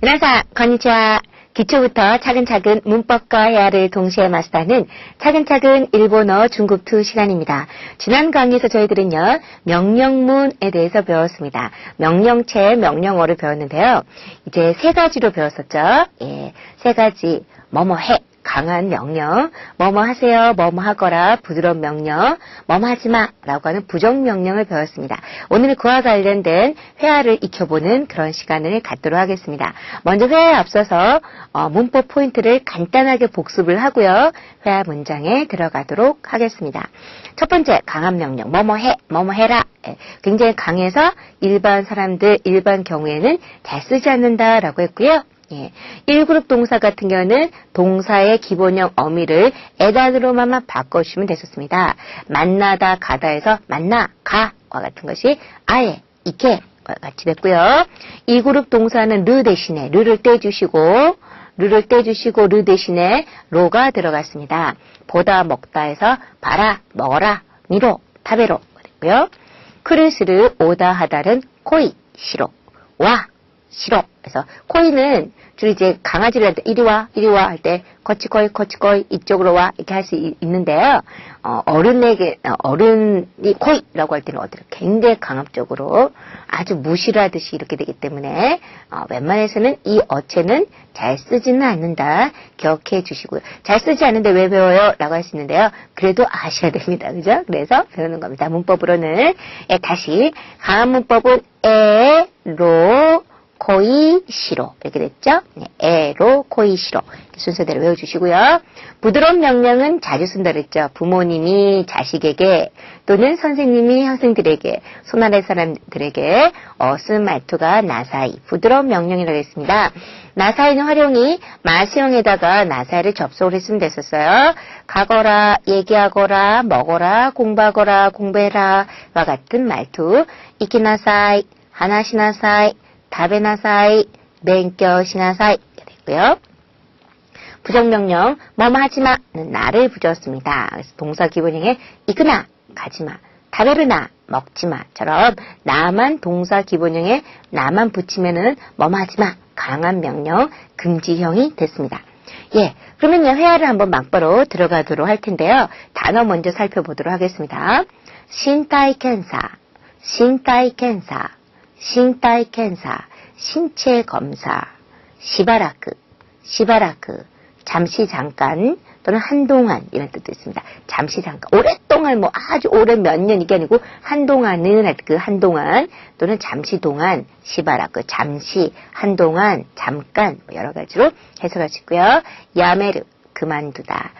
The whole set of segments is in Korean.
皆さん, konnichiwa. 기초부터 차근차근 문법과 회화를 동시에 마스터하는 차근차근 일본어 중급 2 시간입니다. 지난 강의에서 저희들은요, 명령문에 대해서 배웠습니다. 명령체, 명령어를 배웠는데요. 이제 세 가지로 배웠었죠. 예, 세 가지. 뭐뭐 해. 강한 명령, 뭐뭐 하세요, 뭐뭐 하거라, 부드러운 명령, 뭐뭐 하지마 라고 하는 부정명령을 배웠습니다. 오늘은 그와 관련된 회화를 익혀보는 그런 시간을 갖도록 하겠습니다. 먼저 회화에 앞서서 문법 포인트를 간단하게 복습을 하고요. 회화 문장에 들어가도록 하겠습니다. 첫 번째, 강한 명령, 뭐뭐 해, 뭐뭐 해라. 굉장히 강해서 일반 사람들, 일반 경우에는 잘 쓰지 않는다라고 했고요. 예. 1그룹 동사 같은 경우는 동사의 기본형 어미를 에단으로만 바꿔주시면 됐었습니다. 만나다, 가다에서 만나, 가와 같은 것이 아예, 이케 같이 됐고요. 2그룹 동사는 르 대신에 르를 떼주시고 르 대신에 로가 들어갔습니다. 보다, 먹다에서 봐라, 먹어라, 미로, 타베로 됐고요. 크르스르, 오다, 하다는 코이, 시로, 와, 싫어. 그래서 코이는 주로 이제 강아지를 할 때 이리 와 할 때 거치코이 이쪽으로 와 이렇게 할 수 있는데요. 어른이 코이라고 할 때는 굉장히 강압적으로 아주 무시를 하듯이 이렇게 되기 때문에 웬만해서는 이 어체는 잘 쓰지는 않는다. 기억해 주시고요. 잘 쓰지 않는데 왜 배워요? 라고 할 수 있는데요. 그래도 아셔야 됩니다. 그죠? 그래서 배우는 겁니다. 문법으로는 다시 강한 문법은 에로 코이 시로 이렇게 됐죠? 네, 에로 코이 시로 순서대로 외워주시고요. 부드러운 명령은 자주 쓴다 그랬죠. 부모님이 자식에게 또는 선생님이 학생들에게 손아래 사람들에게 쓴 말투가 나사이 부드러운 명령이라고 했습니다. 나사이는 활용이 마시형에다가 나사이를 접속을 했으면 됐었어요. 가거라, 얘기하거라, 먹어라, 공부하거라, 공부해라 와 같은 말투 이키나사이, 하나시나사이 다베나사이, 勉強しなさい이렇게 됐고요. 부정명령, 뭐뭐 하지마는 나를 부졌습니다. 그래서 동사 기본형에 이끄나, 가지마, 다베르나, 먹지마처럼 나만 동사 기본형에 나만 붙이면은 뭐뭐 하지마, 강한 명령, 금지형이 됐습니다. 예, 그러면요 회화를 한번 막바로 들어가도록 할 텐데요. 단어 먼저 살펴보도록 하겠습니다. 신타이検査, 신타이検査, 신체 검사, 시바라크, 잠시 잠깐 또는 한동안 이런 뜻도 있습니다. 잠시 잠깐, 오랫동안 아주 오래 몇 년 이게 아니고 한동안은 할 때 그 한동안 또는 잠시 동안 시바라크, 잠시, 한동안, 잠깐 여러 가지로 해석할 수 있고요. 야메르, 그만두다.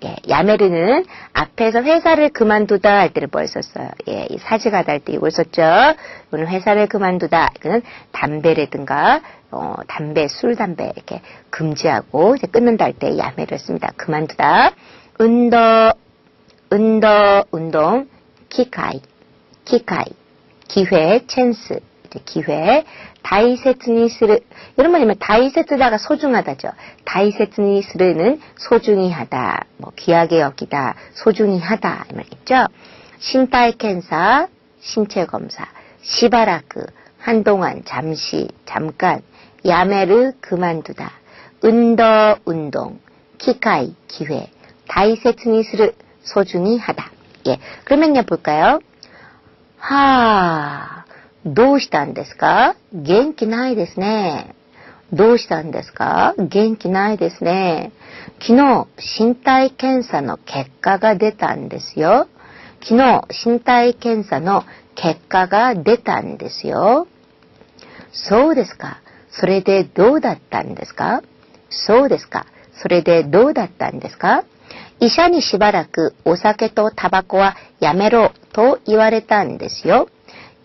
예, 야메르는 앞에서 회사를 그만두다 할 때를 뭐 썼어요? 예, 이 사직하다 할 때 이걸 썼죠. 오늘 회사를 그만두다. 이거는 담배라든가, 술, 담배 이렇게 금지하고 이제 끊는다 할 때 야메르를 씁니다. 그만두다. 운동, 기카이, 기회, 찬스, 기회, 다이세츠니스르 이런 말이면 다이세츠다가 소중하다죠. 다이세츠니스르는 소중히 하다, 귀하게 여기다, 소중히 하다 이 말 있죠. 신타이検査, 신체 검사, 시바라크 한동안, 잠시, 잠깐, 야메르 그만두다, 운동, 키카이 기회, 다이세츠니스르 소중히 하다. 예, 그러면요 볼까요? どうしたんですか? 元気ないですね。どうしたんですか? 元気ないですね。昨日、身体検査の結果が出たんですよ。昨日、身体検査の結果が出たんですよ。そうですか。それでどうだったんですか? そうですか。それでどうだったんですか? 医者にしばらくお酒とタバコはやめろと言われたんですよ。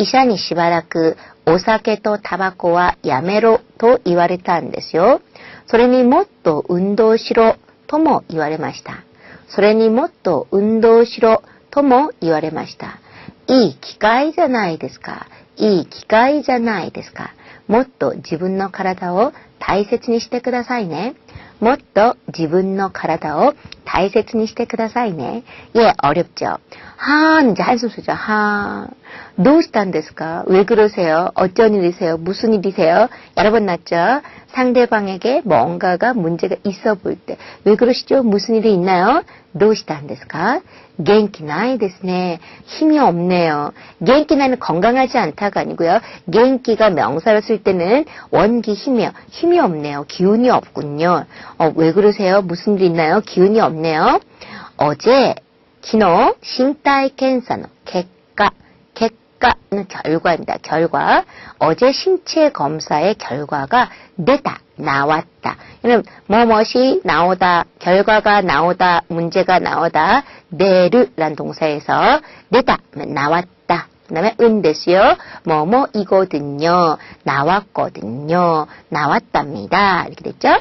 医者にしばらくお酒とタバコはやめろと言われたんですよ。それにもっと運動しろとも言われました。それにもっと運動しろとも言われました。いい機会じゃないですか。いい機会じゃないですか。もっと自分の体を大切にしてくださいね。もっと自分の体を大切にしてくださいね. 예, 어렵죠. 한, 이제 한숨 쉬죠. 한. どうしたんですか? 왜 그러세요? 어쩐 일이세요? 무슨 일이세요? 여러 번 났죠? 상대방에게 뭔가가 문제가 있어 보일 때. 왜 그러시죠? 무슨 일이 있나요? どうしたんですか? 元気ないですね. 힘이 없네요. 元気나는 건강하지 않다가 아니고요. 元気가 명사로 쓸 때는 원기 힘이요. 힘이 없네요. 기운이 없군요. 왜 그러세요? 무슨 일 있나요? 기운이 없네요. 어제 昨日 신타이検査の 객가는 결과입니다. 결과. 어제 신체 검사의 결과가 됐다. 나왔다. 이는 뭐뭇이 나오다, 결과가 나오다, 문제가 나오다, 내르란 동사에서 됐다, 나왔다. 그 다음에 됐어요. 뭐뭐이거든요. 나왔거든요. 나왔답니다. 이렇게 됐죠?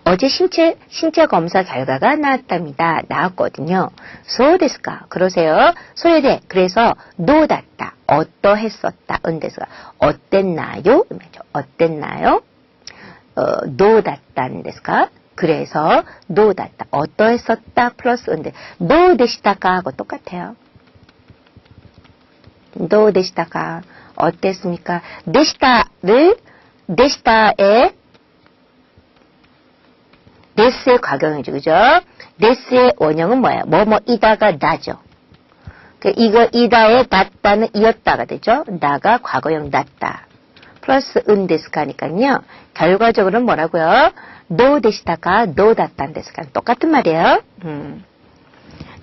어제 신체 검사 결과가 나왔답니다. 나왔거든요. そうですか? 그러세요. 소요돼. 그래서 どうだった? 어떠했었다. 은데서 어땠나요? 어땠나요? どうだったんですか? 그래서 どうだった? 어떠했었다 플러스 은데 どうでしたか? 하고 똑같아요. どうでしたか? 어땠습니까? でした를でした에 데스의 과거형이죠. 그죠? 데스의 원형은 뭐예요? 뭐뭐이다가 나죠. 이거 이다의 낫다는 이었다가 되죠. 나가 과거형 낫다. 플러스 데스카니까요. 결과적으로는 뭐라고요? 도 데시다가 도 낫단 데스카. 똑같은 말이에요.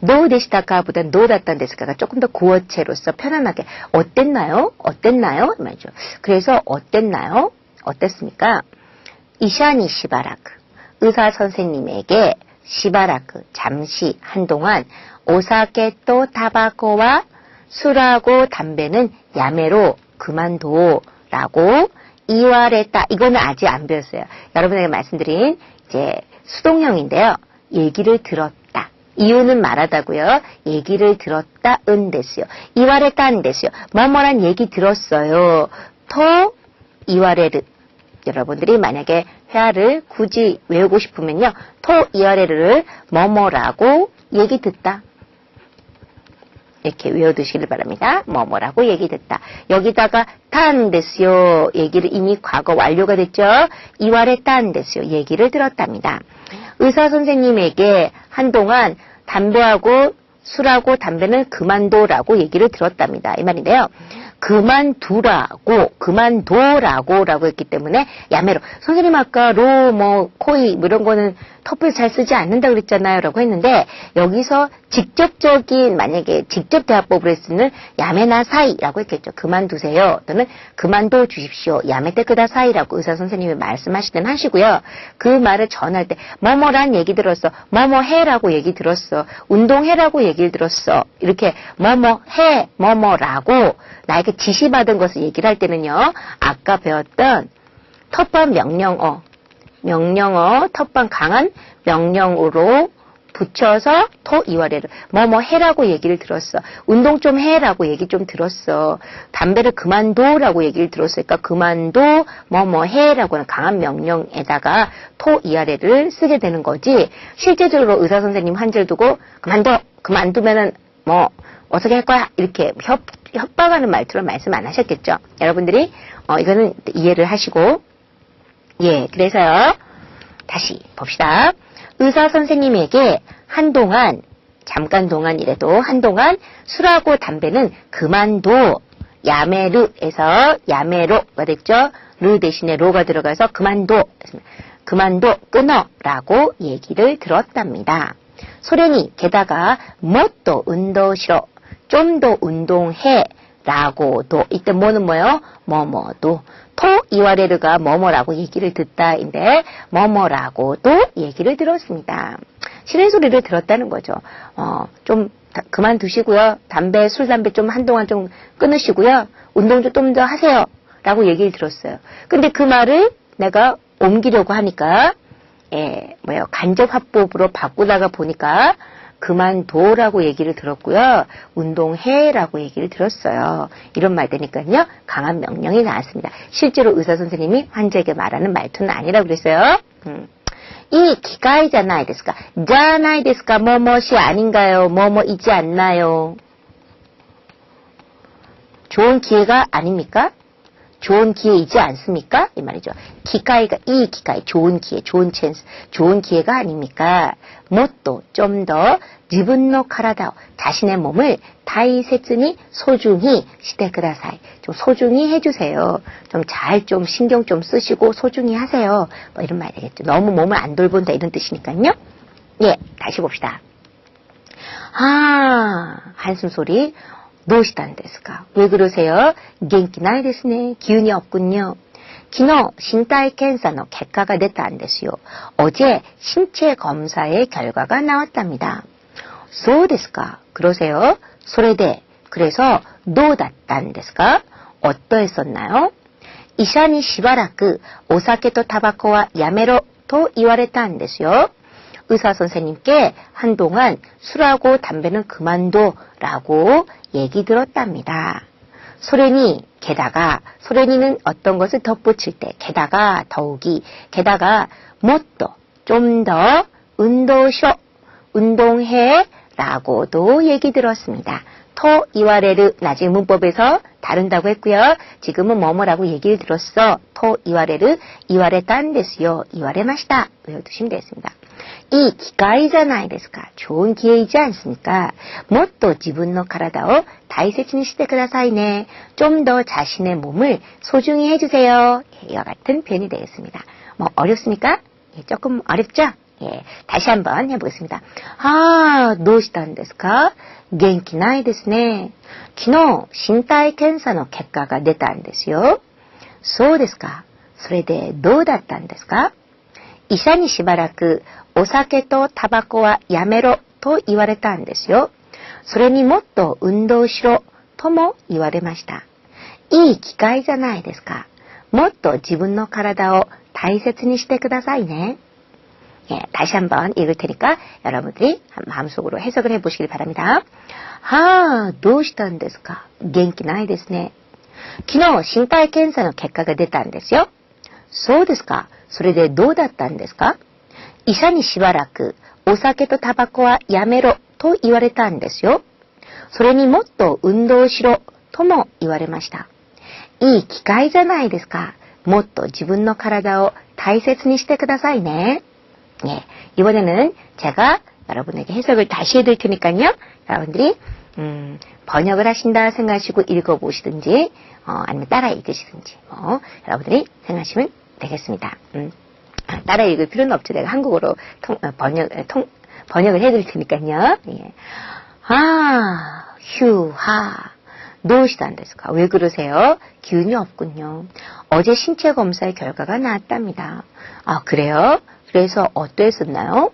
도 데시다가보다 도 낫단 데스카가 조금 더 구어체로서 편안하게 어땠나요? 어땠나요? 말이죠. 그래서 어땠나요? 어땠습니까? 이샤니 시바라크. 의사 선생님에게 시바라크 잠시 한동안 오사케 또 타바코와 술하고 담배는 야매로 그만둬라고 이와랬다. 이거는 아직 안 배웠어요. 여러분에게 말씀드린 이제 수동형인데요. 얘기를 들었다. 이유는 말하다고요. 얘기를 들었다. 됐어요. 이와랬다 안 됐어요. 뭐뭐란 얘기 들었어요. 토 이와레르. 여러분들이 만약에 회화를 굳이 외우고 싶으면요. 토 이와레르를 뭐뭐라고 얘기 듣다. 이렇게 외워두시길 바랍니다. 뭐뭐라고 얘기 듣다. 여기다가 탄 됐어요. 얘기를 이미 과거 완료가 됐죠. 이와레 탄 됐어요. 얘기를 들었답니다. 의사 선생님에게 한동안 담배하고 술하고 담배는 그만둬라고 얘기를 들었답니다. 이 말인데요. 그만둬라고 했기 때문에 야매로. 선생님 아까 코이 이런 거는 터프에서 잘 쓰지 않는다 그랬잖아요. 라고 했는데 여기서 직접적인 만약에 직접 대화법으로 쓰는 야매나 사이라고 했겠죠. 그만두세요. 또는 그만둬 주십시오. 야매테 그다 사이라고 의사 선생님이 말씀하시든 하시고요. 그 말을 전할 때 뭐뭐란 얘기 들었어. 뭐뭐해라고 얘기 들었어. 운동해라고 얘기를 들었어. 이렇게 뭐뭐해 뭐뭐라고 나에게 지시받은 것을 얘기를 할 때는요. 아까 배웠던 텃밭 명령어, 텃밭 강한 명령어로 붙여서 토 이와레를 뭐뭐 해라고 얘기를 들었어. 운동 좀 해라고 얘기 좀 들었어. 담배를 그만둬라고 얘기를 들었으니까 그만둬 뭐뭐 해라고는 강한 명령에다가 토 이와레를 쓰게 되는 거지. 실제적으로 의사 선생님 한 줄 두고 그만두면은 뭐 어떻게 할 거야? 이렇게 협박하는 말투로 말씀 안 하셨겠죠. 여러분들이 이거는 이해를 하시고 예, 그래서요. 다시 봅시다. 의사 선생님에게 한동안 잠깐 동안이라도 한동안 술하고 담배는 그만둬. 야메르에서 야메로가 됐죠. 르 대신에 로가 들어가서 그만둬. 끊어라고 얘기를 들었답니다. 소련이 게다가 뭣도 운동시로 좀 더 운동해 라고도 이때 뭐는 뭐예요? 뭐뭐도 토 이와레르가 뭐뭐라고 얘기를 듣다인데 뭐뭐라고도 얘기를 들었습니다. 신의 소리를 들었다는 거죠. 좀 그만두시고요. 술, 담배 좀 한동안 좀 끊으시고요. 운동 좀 더 하세요. 라고 얘기를 들었어요. 근데 그 말을 내가 옮기려고 하니까 간접화법으로 바꾸다가 보니까 그만둬라고 얘기를 들었고요. 운동해라고 얘기를 들었어요. 이런 말 되니까요. 강한 명령이 나왔습니다. 실제로 의사 선생님이 환자에게 말하는 말투는 아니라고 그랬어요. 이 기가이잖아요, 데스까? 자나이 데스까? 뭐뭐시 아닌가요? 뭐뭐이지 않나요? 좋은 기회가 아닙니까? 좋은 기회이지 않습니까? 이 말이죠. 기가이가 이 기가이 좋은 기회, 좋은 찬스, 좋은 기회가 아닙니까? 뭣도 좀 더 지분노 카라다 자신의 몸을 다이세츠니 소중히 시대그다사이 좀 소중히 해주세요. 좀 잘 좀 신경 좀 쓰시고 소중히 하세요. 뭐 이런 말이 되겠죠. 너무 몸을 안 돌본다 이런 뜻이니까요. 예, 다시 봅시다. 한숨 소리. どうしたんですか? 왜 그러세요? 元気ないですね. 기운이 없군요. 昨日 신체検査の 結果が出たんですよ. 어제 신체 검사의 결과가 나왔답니다. そうですか? 그러세요? それで 그래서 どうだったんですか? 어떠했었나요? 医者にしばらくお酒とタバコはやめろと言われたんですよ. 의사 선생님께 한동안 술하고 담배는 그만둬라고 얘기 들었답니다. 소련이 게다가 소련이는 어떤 것을 덧붙일 때 게다가 더욱이 게다가 뭐또 좀 더 운동쇼 운동해 라고도 얘기 들었습니다. 토 이와레르 나중에 문법에서 다룬다고 했고요. 지금은 뭐뭐라고 얘기를 들었어. 토 이와레르 이와레 딴 데스요. 이와레 마시다. 외워두시면 되겠습니다. 이 기가이잖아요, 데스까? 좋은 기회이지 않습니까? 뭐또 지분노 카라다오 다이세치니 시대그다사이네. 좀 더 자신의 몸을 소중히 해주세요. 이와 같은 표현이 되겠습니다. 뭐 어렵습니까? 예, 조금 어렵죠? 예, 다시 한번 해보겠습니다. どうしたんですか? 元気ないですね. 昨日身体検査の結果が出たんですよ. そうですか。それでどうだったんですか? 医者にしばらくお酒とタバコはやめろと言われたんですよ。それにもっと運動しろとも言われました。いい機会じゃないですか。もっと自分の体を大切にしてくださいね。 예, 다시 한번 읽을 테니까 여러분들이 마음속으로 해석을 해보시길 바랍니다. どうしたんですか? 元気ないですね. 昨日身体検査の結果が出たんですよ。そうですか。それでどうだったんですか? 医者にしばらくお酒とタバコはやめろと言われたんですよ。それにもっと運動しろとも言われました。いい機会じゃないですか。もっと自分の体を大切にしてくださいね。 예, 이번에는 제가 여러분에게 해석을 다시 해드릴 테니까요. 여러분들이 번역을 하신다 생각하시고 읽어보시든지 아니면 따라 읽으시든지 여러분들이 생각하시면 되겠습니다. 따라 읽을 필요는 없죠. 내가 한국어로 번역을 해드릴 테니까요. 예. どうしたんですか? 왜 그러세요? 기운이 없군요. 어제 신체 검사의 결과가 나왔답니다. 그래요? 그래서 어떠했었나요?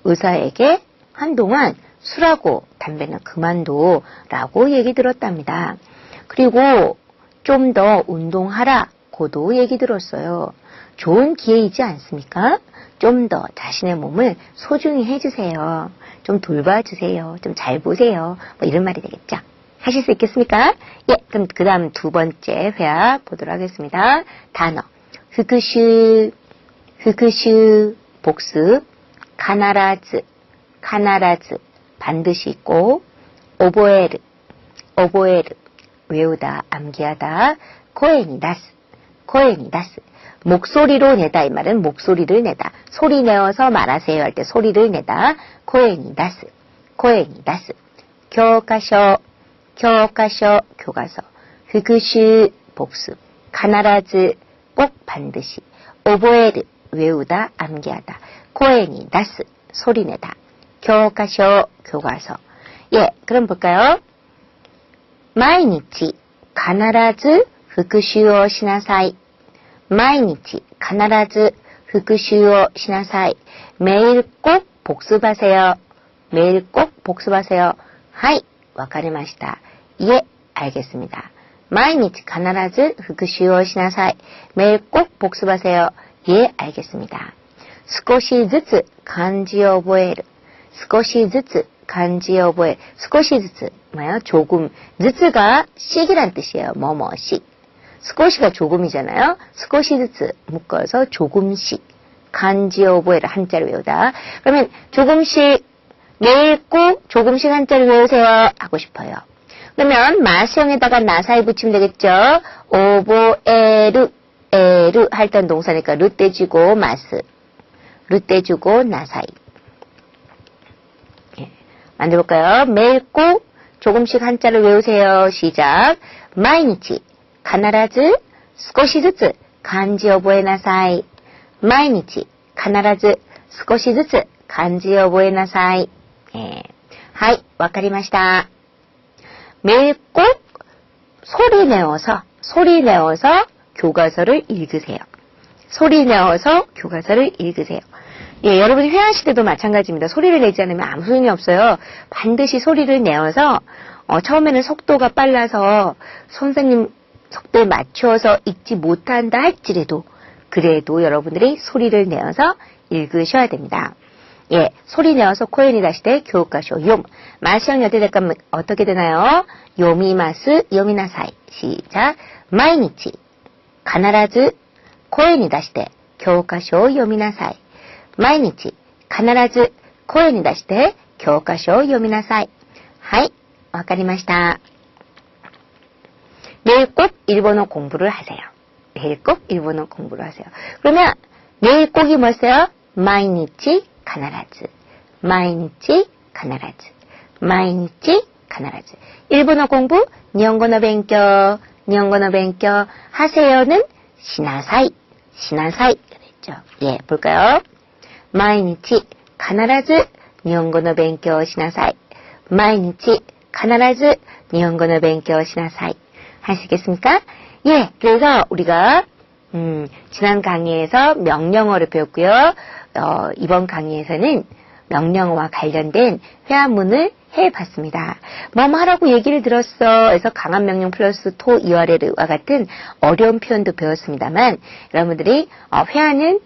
의사에게 한동안 술하고 담배는 그만둬 라고 얘기 들었답니다. 그리고 좀 더 운동하라고도 얘기 들었어요. 좋은 기회이지 않습니까? 좀 더 자신의 몸을 소중히 해주세요. 좀 돌봐주세요. 좀 잘 보세요. 뭐 이런 말이 되겠죠. 하실 수 있겠습니까? 예, 그럼 그 다음 두 번째 회화 보도록 하겠습니다. 단어 후쿠슈 후쿠슈 복습 카나라즈 카나라즈 반드시 있고 오보에르 오보에르 외우다 암기하다 코에니 다스 코에니 다스 목소리로 내다 이 말은 목소리를 내다 소리 내어서 말하세요 할 때 소리를 내다 코에니 다스 코에니 다스 교과서 교과서 교과서 후쿠슈 복습 카나라즈 꼭 반드시 오보에르 외우다 암기하다 코에니 다스 소리내다 교과서 교과서 예 그럼 볼까요? 毎日必ず復習をしなさい毎日必ず復習をしなさい 매일 꼭 복습하세요 매일 꼭 복습하세요 はい わかりました 예 알겠습니다 毎日必ず復習をしなさい 매일 꼭 복습하세요 예, 알겠습니다. 少しずつ漢字を覚える少しずつ漢字を覚える少しずつ뭐예요? 조금 ずつ가 씩이란 뜻이에요. 뭐뭐씩 少し가 조금이잖아요. 少しずつ 묶어서 조금씩 간지어 보에를 한자를 외우다. 그러면 조금씩 매일 꼭 조금씩 한자를 외우세요 하고 싶어요. 그러면 마스형에다가 나사이 붙이면 되겠죠. 오보에루 에루 할 땐 동사니까 루 떼주고 마스, 루 떼주고 나사이. 예, 만들어볼까요? 매일 꼭 조금씩 한자를 외우세요. 시작. 마이니치 가나라즈 스코시ずつ 간지覚えなさい. 마이니치 가나라즈 스코시ずつ 간지覚えなさい. 예. はい、わかりました. 매일 꼭 소리 내어서 교과서를 읽으세요. 소리 내어서 교과서를 읽으세요. 예, 여러분이 회화하실 때도 마찬가지입니다. 소리를 내지 않으면 아무 소용이 없어요. 반드시 소리를 내어서 처음에는 속도가 빨라서 선생님 속도에 맞춰서 읽지 못한다 할지라도 그래도 여러분들이 소리를 내어서 읽으셔야 됩니다. 예, 소리 내어서 코엔이 다시 때 교과서 욤. 마시형 어떻게 되나요? 요미마스 요미나사이. 시작. 마이니치 가나라즈 코엔이 다시 때 교과서 요미나사이. 마이니치 가나라즈 코엔이 다시 때 교과서 요미나사이. はい、わかりました. 매일 꼭 일본어 공부를 하세요. 매일 꼭 일본어 공부를 하세요. 그러면 매일 꼭이 뭐였어요? 마이니치 가나라즈, 마이니치 가나라즈, 마이니치 가나라즈. 일본어 공부, 니혼고노 벤교, 니혼고노 벤교 하세요는 시나사이, 시나사이가 됐죠. 예, 볼까요? 마이니치 가나라즈 니혼고노 벤교 시나사이, 마이니치 가나라즈 니혼고노 벤교 시나사이. 하시겠습니까? 예, 그래서 우리가 지난 강의에서 명령어를 배웠고요. 이번 강의에서는 명령어와 관련된 회화문을 해봤습니다. 뭐뭐 하라고 얘기를 들었어. 해서 강한 명령 플러스 토 이와레르와 같은 어려운 표현도 배웠습니다만 여러분들이 회화는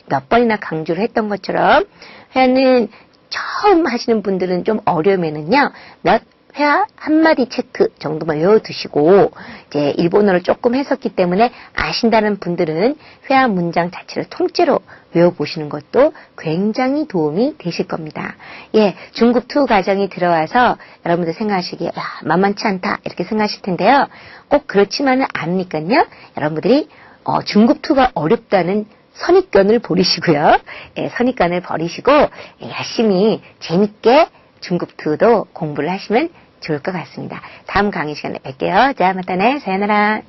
몇 번이나 강조를 했던 것처럼 회화는 처음 하시는 분들은 좀 어려우면은요. 회화 한마디 체크 정도만 외워두시고 이제 일본어를 조금 했었기 때문에 아신다는 분들은 회화 문장 자체를 통째로 외워보시는 것도 굉장히 도움이 되실 겁니다. 예, 중급 2 과정이 들어와서 여러분들 생각하시기에 야, 만만치 않다 이렇게 생각하실 텐데요. 꼭 그렇지만은 않으니까요. 여러분들이 중급 2가 어렵다는 선입견을 버리시고요. 예, 선입견을 버리시고 열심히 재밌게 중급 2도 공부를 하시면 좋을 것 같습니다. 다음 강의 시간에 뵐게요. 자, 마타네, 사요나라.